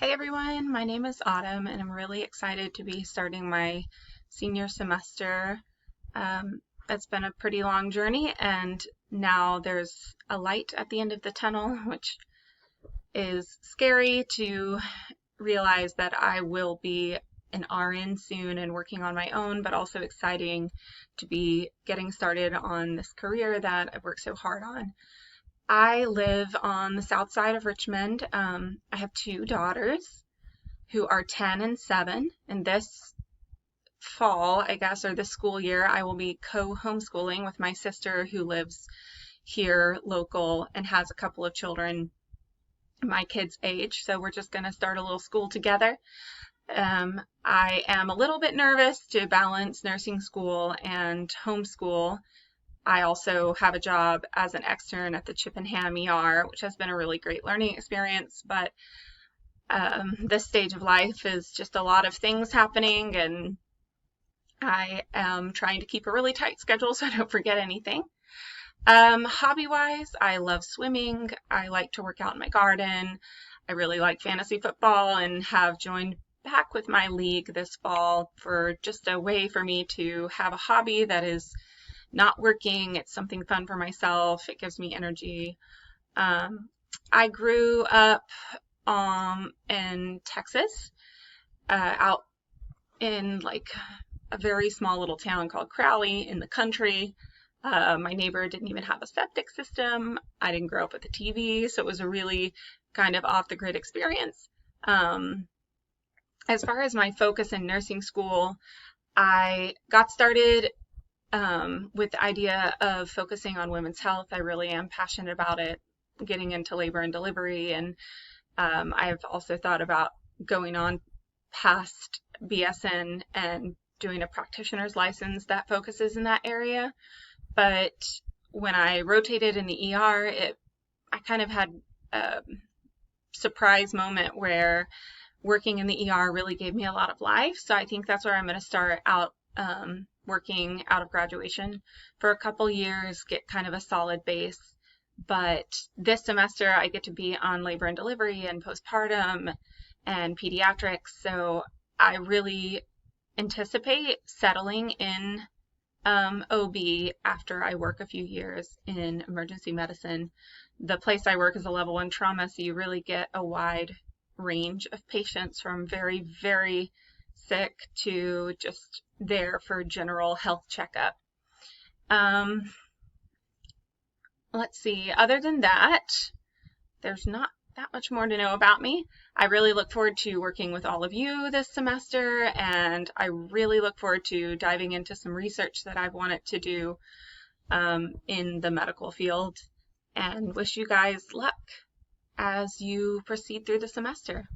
Hey everyone, my name is Autumn and I'm really excited to be starting my senior semester. It's been a pretty long journey and now there's a light at the end of the tunnel, which is scary to realize that I will be an RN soon and working on my own, but also exciting to be getting started on this career that I've worked so hard on. I live on the south side of Richmond. I have two daughters who are 10 and 7, and this fall, I guess, or this school year, I will be co-homeschooling with my sister who lives here local and has a couple of children my kids' age. So we're just going to start a little school together. I am a little bit nervous to balance nursing school and homeschool. I also have a job as an extern at the Chippenham ER, which has been a really great learning experience, but this stage of life is just a lot of things happening, and I am trying to keep a really tight schedule so I don't forget anything. Hobby-wise, I love swimming. I like to work out in my garden. I really like fantasy football and have joined back with my league this fall for just a way for me to have a hobby that is not working. It's something fun for myself. It gives me energy. I grew up in Texas, out in like a very small little town called Crowley in the country. My neighbor didn't even have a septic system. I didn't grow up with a TV, so it was a really kind of off the grid experience. As far as my focus in nursing school, I got started with the idea of focusing on women's health. I really am passionate about it, getting into labor and delivery, and I've also thought about going on past BSN and doing a practitioner's license that focuses in that area. But when I rotated in the ER, I kind of had a surprise moment where working in the ER really gave me a lot of life. So I think that's where I'm going to start out working out of graduation for a couple years, get kind of a solid base. But this semester I get to be on labor and delivery and postpartum and pediatrics, so I really anticipate settling in OB after I work a few years in emergency medicine. The place I work is a level 1 trauma, so you really get a wide range of patients from very, very sick to just there for general health checkup. Let's see, other than that, there's not that much more to know about me. I really look forward to working with all of you this semester, and I really look forward to diving into some research that I've wanted to do in the medical field, and wish you guys luck as you proceed through the semester.